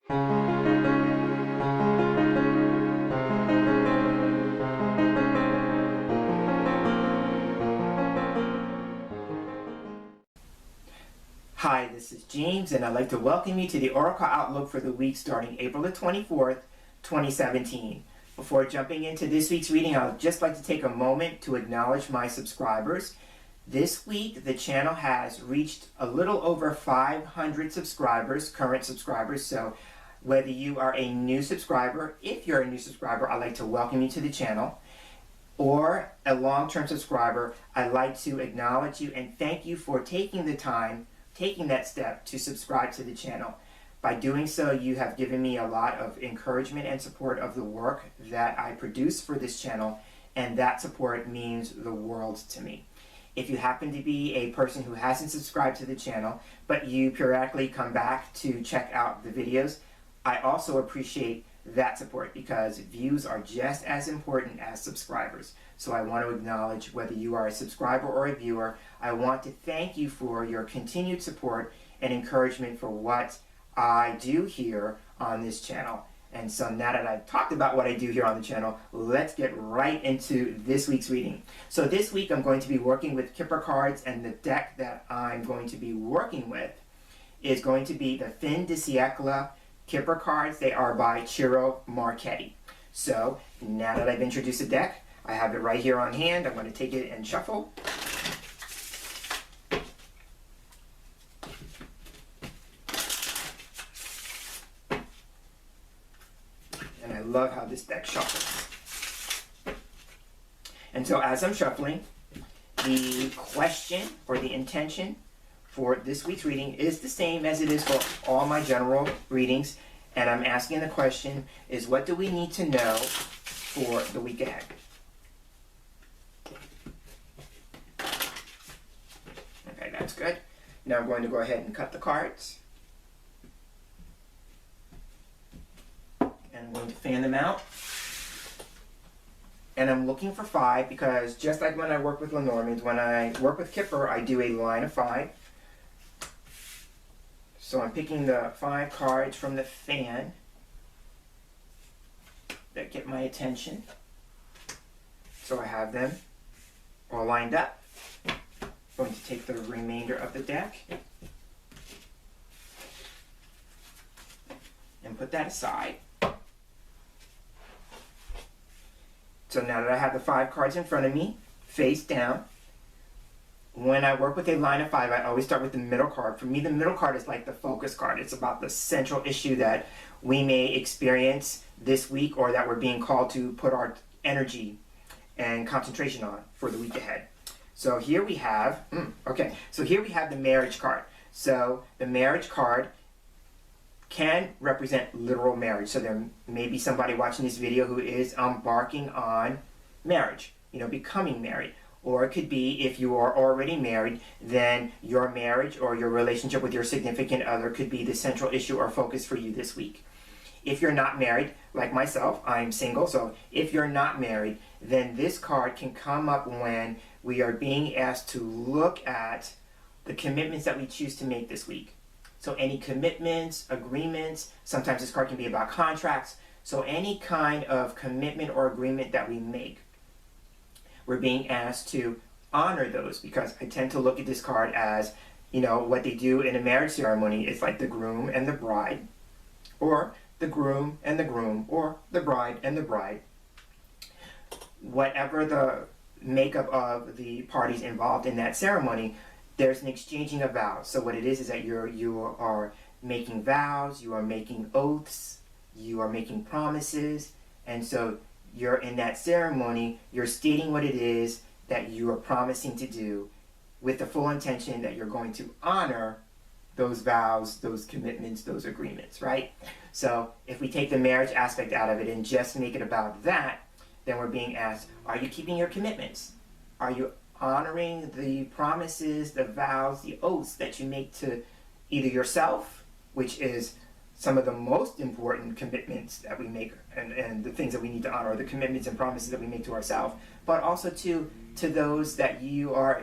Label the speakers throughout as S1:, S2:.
S1: Hi, this is James, and I'd like to welcome you to the Oracle Outlook for the week starting April the 24th, 2017. Before jumping into this week's reading, I would just like to take a moment to acknowledge my subscribers. This week, the channel has reached a little over 500 subscribers, current subscribers, so whether you are a new subscriber, if you're a new subscriber, I'd like to welcome you to the channel, or a long-term subscriber, I'd like to acknowledge you and thank you for taking the time, taking that step to subscribe to the channel. By doing so, you have given me a lot of encouragement and support of the work that I produce for this channel, and that support means the world to me. If you happen to be a person who hasn't subscribed to the channel, but you periodically come back to check out the videos, I also appreciate that support because views are just as important as subscribers. So I want to acknowledge whether you are a subscriber or a viewer, I want to thank you for your continued support and encouragement for what I do here on this channel. And so now that I've talked about what I do here on the channel, let's get right into this week's reading. So this week I'm going to be working with Kipper cards, and the deck that I'm going to be working with is going to be the Fin de Siècle Kipper cards. They are by Ciro Marchetti. So now that I've introduced the deck, I have it right here on hand. I'm going to take it and shuffle. And I love how this deck shuffles. And so as I'm shuffling, the question or the intention for this week's reading is the same as it is for all my general readings. And I'm asking the question is, what do we need to know for the week ahead? Okay, that's good. Now I'm going to go ahead and cut the cards. And I'm going to fan them out. And I'm looking for 5 because just like when I work with Lenormand, when I work with Kipper, I do a line of 5. So I'm picking the 5 cards from the fan that get my attention. So I have them all lined up. I'm going to take the remainder of the deck and put that aside. So now that I have the 5 cards in front of me, face down, when I work with a line of 5, I always start with the middle card. For me, the middle card is like the focus card. It's about the central issue that we may experience this week or that we're being called to put our energy and concentration on for the week ahead. So here we have, so here we have the marriage card. So the marriage card can represent literal marriage. So there may be somebody watching this video who is embarking on marriage, becoming married. Or it could be if you are already married, then your marriage or your relationship with your significant other could be the central issue or focus for you this week. If you're not married, like myself, I'm single, so if you're not married, then this card can come up when we are being asked to look at the commitments that we choose to make this week. So any commitments, agreements, sometimes this card can be about contracts. So any kind of commitment or agreement that we make, we're being asked to honor those, because I tend to look at this card as, what they do in a marriage ceremony. It's like the groom and the bride, or the groom and the groom, or the bride and the bride. Whatever the makeup of the parties involved in that ceremony, there's an exchanging of vows. So what it is that you are making vows, you are making oaths, you are making promises, and so you're in that ceremony, you're stating what it is that you are promising to do with the full intention that you're going to honor those vows, those commitments, those agreements, right? So if we take the marriage aspect out of it and just make it about that, then we're being asked, are you keeping your commitments? Are you honoring the promises, the vows, the oaths that you make to either yourself, which is some of the most important commitments that we make, and the things that we need to honor, the commitments and promises that we make to ourselves, but also to those that you are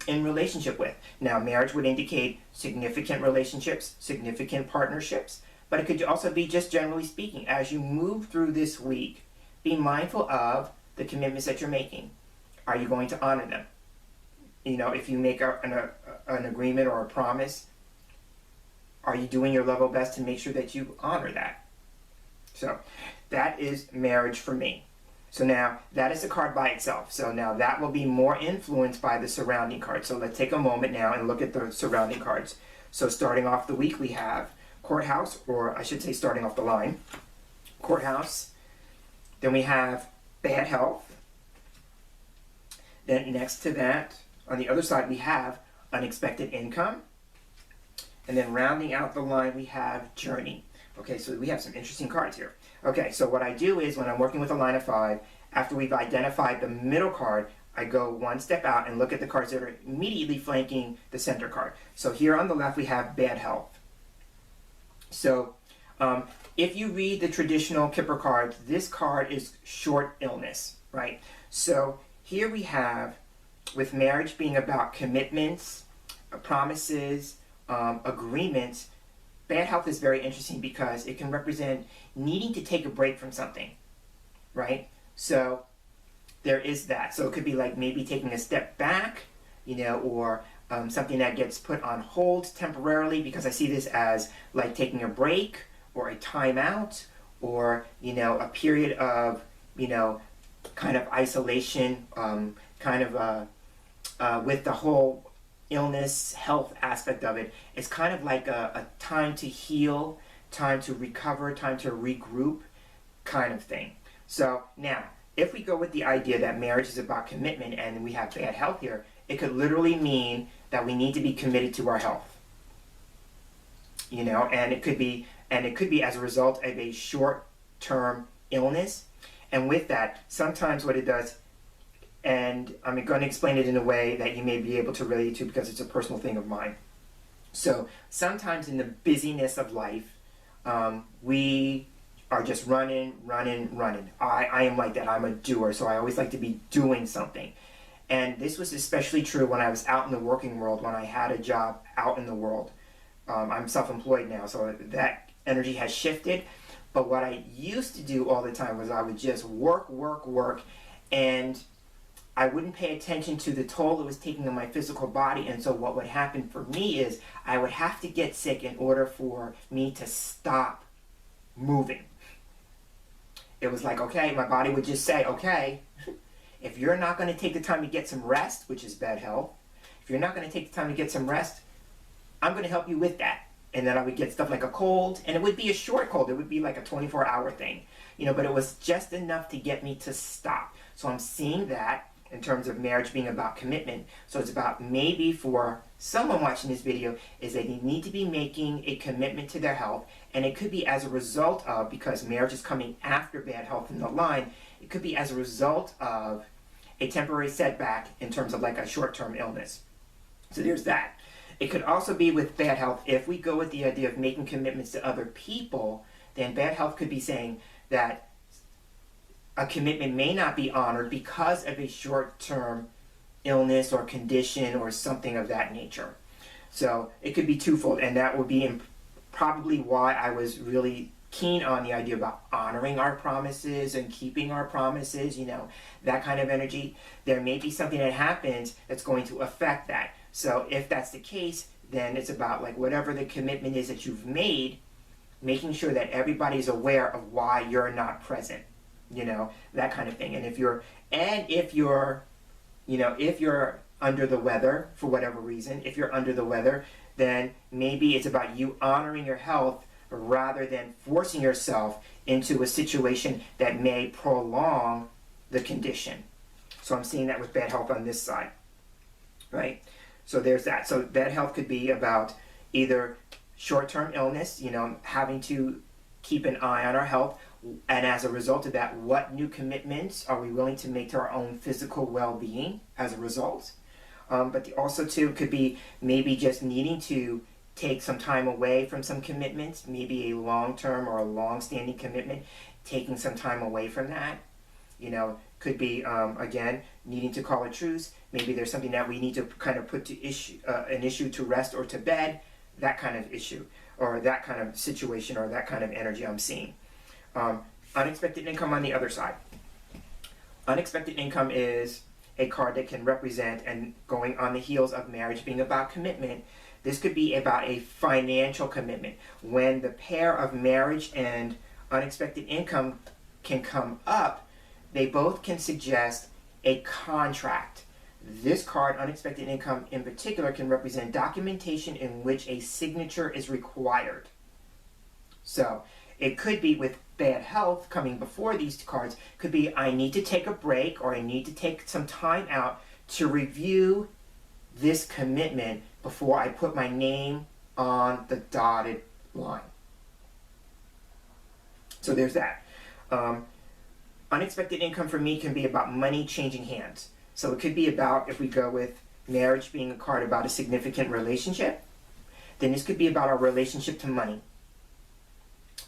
S1: in relationship with. Now, marriage would indicate significant relationships, significant partnerships, But it could also be just generally speaking, as you move through this week, be mindful of the commitments that you're making. Are you going to honor them? If you make an agreement or a promise, are you doing your level best to make sure that you honor that? So that is marriage for me. So now that is the card by itself. So now that will be more influenced by the surrounding cards. So let's take a moment now and look at the surrounding cards. So starting off the week, we have courthouse, or I should say starting off the line, courthouse. Then we have bad health. Then next to that, on the other side, we have unexpected income. And then rounding out the line, we have journey. Okay, so we have some interesting cards here. Okay, so what I do is when I'm working with a line of 5, after we've identified the middle card, I go one step out and look at the cards that are immediately flanking the center card. So here on the left, we have bad health. So if you read the traditional Kipper cards, this card is short illness, right? So here we have, with marriage being about commitments, promises, agreements, bad health is very interesting because it can represent needing to take a break from something, right? So there is that. So it could be like maybe taking a step back, or something that gets put on hold temporarily, because I see this as like taking a break or a timeout, or, a period of, kind of isolation, with the whole illness, health aspect of it. It's kind of like a time to heal, time to recover, time to regroup kind of thing. So now, if we go with the idea that marriage is about commitment and we have bad health here, it could literally mean that we need to be committed to our health. And it could be as a result of a short-term illness. And with that, sometimes what it does, and I'm going to explain it in a way that you may be able to relate to because it's a personal thing of mine. So sometimes in the busyness of life, we are just running. I am like that. I'm a doer, so I always like to be doing something. And this was especially true when I was out in the working world, when I had a job out in the world. I'm self-employed now, so that energy has shifted. But what I used to do all the time was I would just work, and I wouldn't pay attention to the toll it was taking on my physical body. And so what would happen for me is I would have to get sick in order for me to stop moving. It was like, okay, my body would just say, okay, if you're not going to take the time to get some rest, which is bad health, if you're not going to take the time to get some rest, I'm going to help you with that. And then I would get stuff like a cold, and it would be a short cold. It would be like a 24-hour thing, but it was just enough to get me to stop. So I'm seeing that in terms of marriage being about commitment. So it's about, maybe for someone watching this video, is that they need to be making a commitment to their health. And it could be as a result of, because marriage is coming after bad health in the line, it could be as a result of a temporary setback in terms of like a short-term illness. So there's that. It could also be with bad health, if we go with the idea of making commitments to other people, then bad health could be saying that a commitment may not be honored because of a short-term illness or condition or something of that nature. So it could be twofold, and that would be probably why I was really keen on the idea about honoring our promises and keeping our promises, that kind of energy. There may be something that happens that's going to affect that. So if that's the case, then it's about like whatever the commitment is that you've made, making sure that everybody's aware of why you're not present. That kind of thing. And if you're under the weather for whatever reason, if you're under the weather, then maybe it's about you honoring your health rather than forcing yourself into a situation that may prolong the condition. So I'm seeing that with bad health on this side, right? So there's that. So bad health could be about either short-term illness, having to keep an eye on our health, and as a result of that, what new commitments are we willing to make to our own physical well-being as a result? But also too could be maybe just needing to take some time away from some commitments, maybe a long-term or a long-standing commitment, taking some time away from that. Could be, again, needing to call a truce. Maybe there's something that we need to kind of put to an issue to rest or to bed, that kind of issue. or that kind of situation or that kind of energy I'm seeing. Unexpected income on the other side. Unexpected income is a card that can represent, and going on the heels of marriage being about commitment, this could be about a financial commitment. When the pair of marriage and unexpected income can come up, they both can suggest a contract. This card, unexpected income in particular, can represent documentation in which a signature is required. So it could be with bad health coming before these cards, could be I need to take a break or I need to take some time out to review this commitment before I put my name on the dotted line. So there's that. Unexpected income for me can be about money changing hands. So it could be about, if we go with marriage being a card about a significant relationship, then this could be about our relationship to money.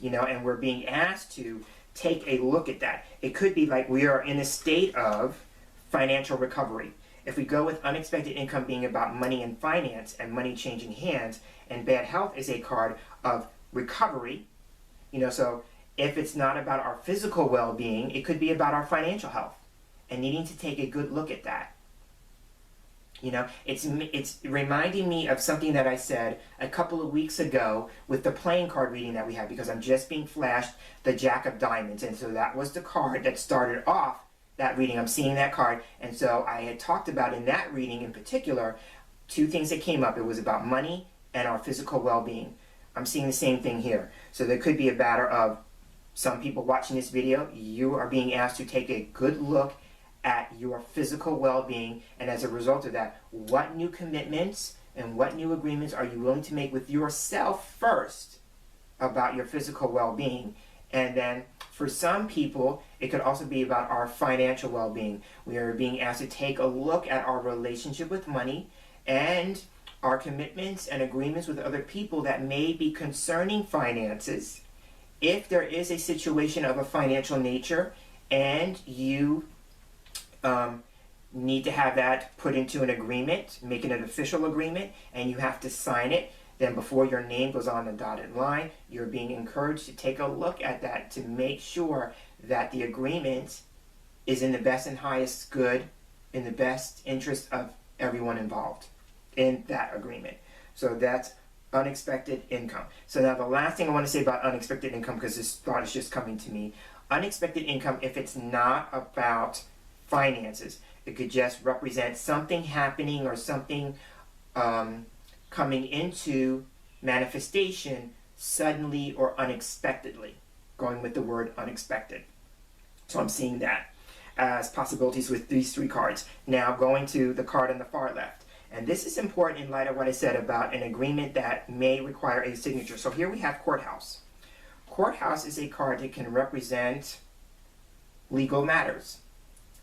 S1: And we're being asked to take a look at that. It could be like we are in a state of financial recovery. If we go with unexpected income being about money and finance and money changing hands, and bad health is a card of recovery, so if it's not about our physical well-being, it could be about our financial health and needing to take a good look at that. It's reminding me of something that I said a couple of weeks ago with the playing card reading that we had, because I'm just being flashed the Jack of Diamonds, and so that was the card that started off that reading. I'm seeing that card, and so I had talked about in that reading in particular two things that came up. It was about money and our physical well-being. I'm seeing the same thing here. So there could be a matter of some people watching this video, you are being asked to take a good look at your physical well-being, and as a result of that, what new commitments and what new agreements are you willing to make with yourself first about your physical well-being. And then for some people, it could also be about our financial well-being. We are being asked to take a look at our relationship with money and our commitments and agreements with other people that may be concerning finances. If there is a situation of a financial nature and you need to have that put into an agreement, make it an official agreement, and you have to sign it, then before your name goes on the dotted line, you're being encouraged to take a look at that to make sure that the agreement is in the best and highest good, in the best interest of everyone involved in that agreement. So that's unexpected income. So now the last thing I want to say about unexpected income, because this thought is just coming to me, unexpected income, if it's not about finances, it could just represent something happening or something coming into manifestation suddenly or unexpectedly, going with the word unexpected. So I'm seeing that as possibilities with these three cards. Now going to the card on the far left. And this is important in light of what I said about an agreement that may require a signature. So here we have courthouse. Courthouse is a card that can represent legal matters,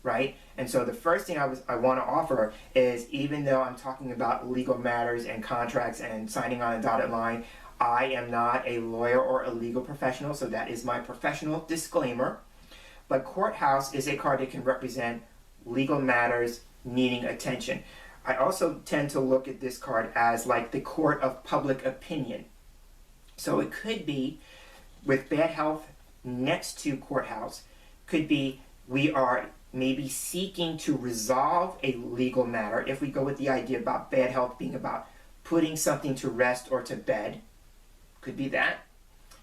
S1: right? And so the first thing I want to offer is, even though I'm talking about legal matters and contracts and signing on a dotted line, I am not a lawyer or a legal professional, so that is my professional disclaimer. But courthouse is a card that can represent legal matters needing attention. I also tend to look at this card as like the court of public opinion. So it could be, with bad health next to courthouse, could be we are maybe seeking to resolve a legal matter. If we go with the idea about bad health being about putting something to rest or to bed, could be that.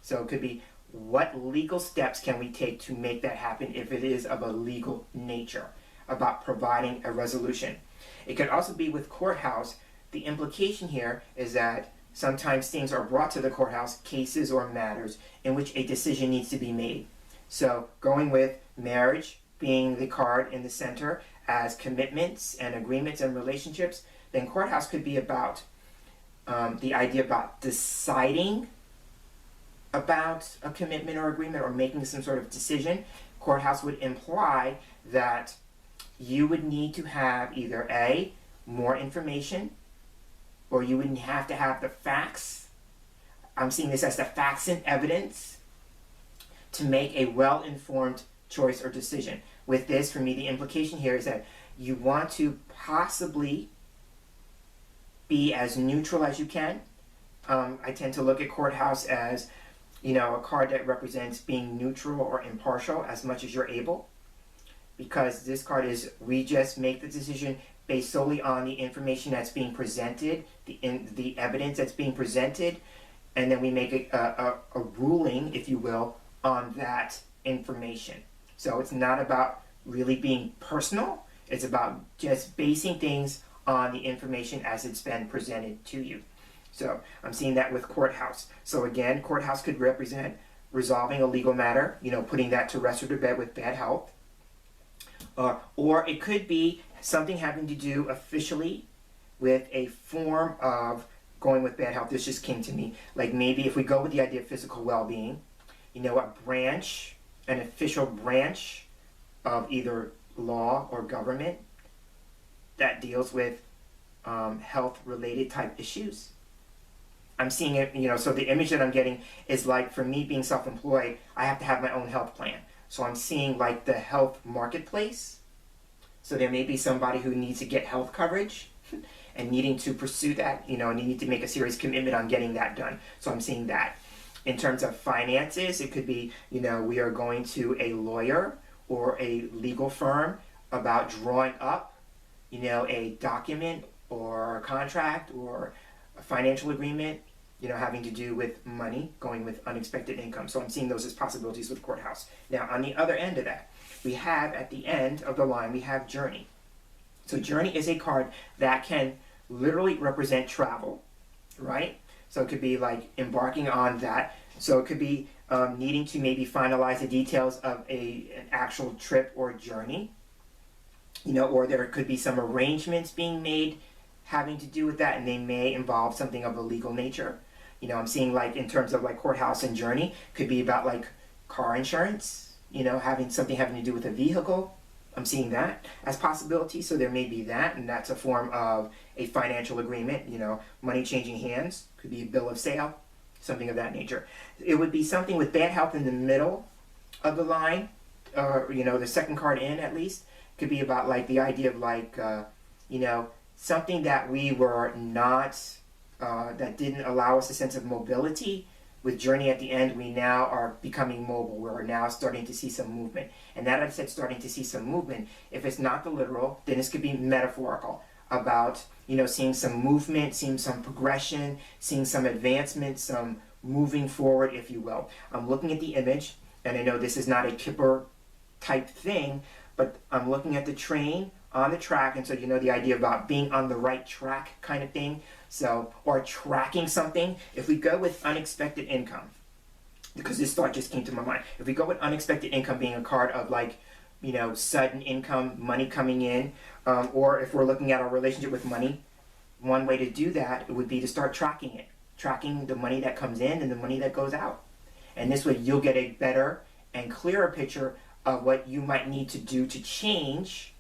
S1: So it could be, what legal steps can we take to make that happen if it is of a legal nature, about providing a resolution. It could also be with courthouse. The implication here is that sometimes things are brought to the courthouse, cases or matters, in which a decision needs to be made. So going with marriage being the card in the center as commitments and agreements and relationships, then courthouse could be about the idea about deciding about a commitment or agreement or making some sort of decision. Courthouse would imply that you would need to have either A, more information, or you would have to have the facts. I'm seeing this as the facts and evidence to make a well-informed choice or decision. With this, for me, the implication here is that you want to possibly be as neutral as you can I tend to look at courthouse as, a card that represents being neutral or impartial as much as you're able. Because this card is, we just make the decision based solely on the information that's being presented, the evidence that's being presented, and then we make a ruling, if you will, on that information. So it's not about really being personal. It's about just basing things on the information as it's been presented to you. So I'm seeing that with courthouse. So again, courthouse could represent resolving a legal matter, putting that to rest or to bed with bad health. Or it could be something having to do officially with a form of going with bad health. This just came to me. Like maybe if we go with the idea of physical well-being, a branch, an official branch of either law or government that deals with health-related type issues. I'm seeing it, so the image that I'm getting is like, for me being self-employed, I have to have my own health plan. So I'm seeing like the health marketplace. So there may be somebody who needs to get health coverage and needing to pursue that, and you need to make a serious commitment on getting that done. So I'm seeing that. In terms of finances, it could be, we are going to a lawyer or a legal firm about drawing up, a document or a contract or a financial agreement, having to do with money, going with unexpected income. So I'm seeing those as possibilities with courthouse. Now, on the other end of that, we have at the end of the line, we have journey. So journey is a card that can literally represent travel, right? So it could be like embarking on that. So it could be needing to maybe finalize the details of an actual trip or journey, or there could be some arrangements being made having to do with that, and they may involve something of a legal nature. I'm seeing like in terms of like courthouse and journey, could be about like car insurance, having something having to do with a vehicle. I'm seeing that as possibility. So there may be that, and that's a form of a financial agreement, money changing hands, could be a bill of sale, something of that nature. It would be something with bad health in the middle of the line, the second card in at least. Could be about like the idea of like, something that we were not, that didn't allow us a sense of mobility. With journey at the end, we now are becoming mobile. We're now starting to see some movement. And that I said starting to see some movement. If it's not the literal, then this could be metaphorical about, seeing some movement, seeing some progression, seeing some advancement, some moving forward, if you will. I'm looking at the image, and I know this is not a Kipper type thing, but I'm looking at the train on the track, and so the idea about being on the right track kind of thing. So, or tracking something. If we go with unexpected income, because this thought just came to my mind. If we go with unexpected income being a card of like, sudden income, money coming in, or if we're looking at our relationship with money, one way to do that would be to start tracking it. Tracking the money that comes in and the money that goes out. And this way you'll get a better and clearer picture of what you might need to do to change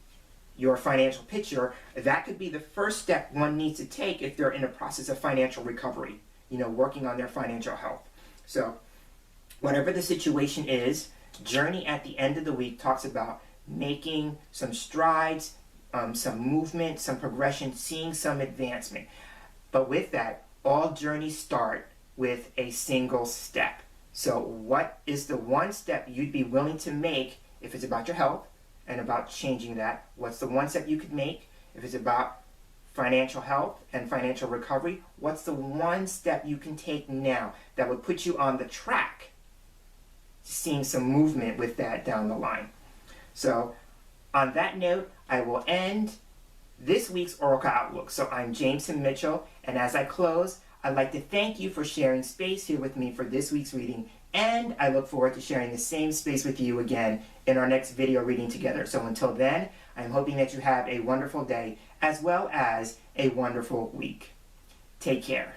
S1: your financial picture. That could be the first step one needs to take if they're in a process of financial recovery, working on their financial health. So whatever the situation is, journey at the end of the week talks about making some strides, some movement, some progression, seeing some advancement. But with that, all journeys start with a single step. So what is the one step you'd be willing to make if it's about your health and about changing that? What's the one step you could make if it's about financial health and financial recovery? What's the one step you can take now that would put you on the track, seeing some movement with that down the line? So on that note, I will end this week's Oracle Outlook. So I'm Jameson Mitchell, and as I close, I'd like to thank you for sharing space here with me for this week's reading, and I look forward to sharing the same space with you again in our next video reading together. So until then, I'm hoping that you have a wonderful day as well as a wonderful week. Take care.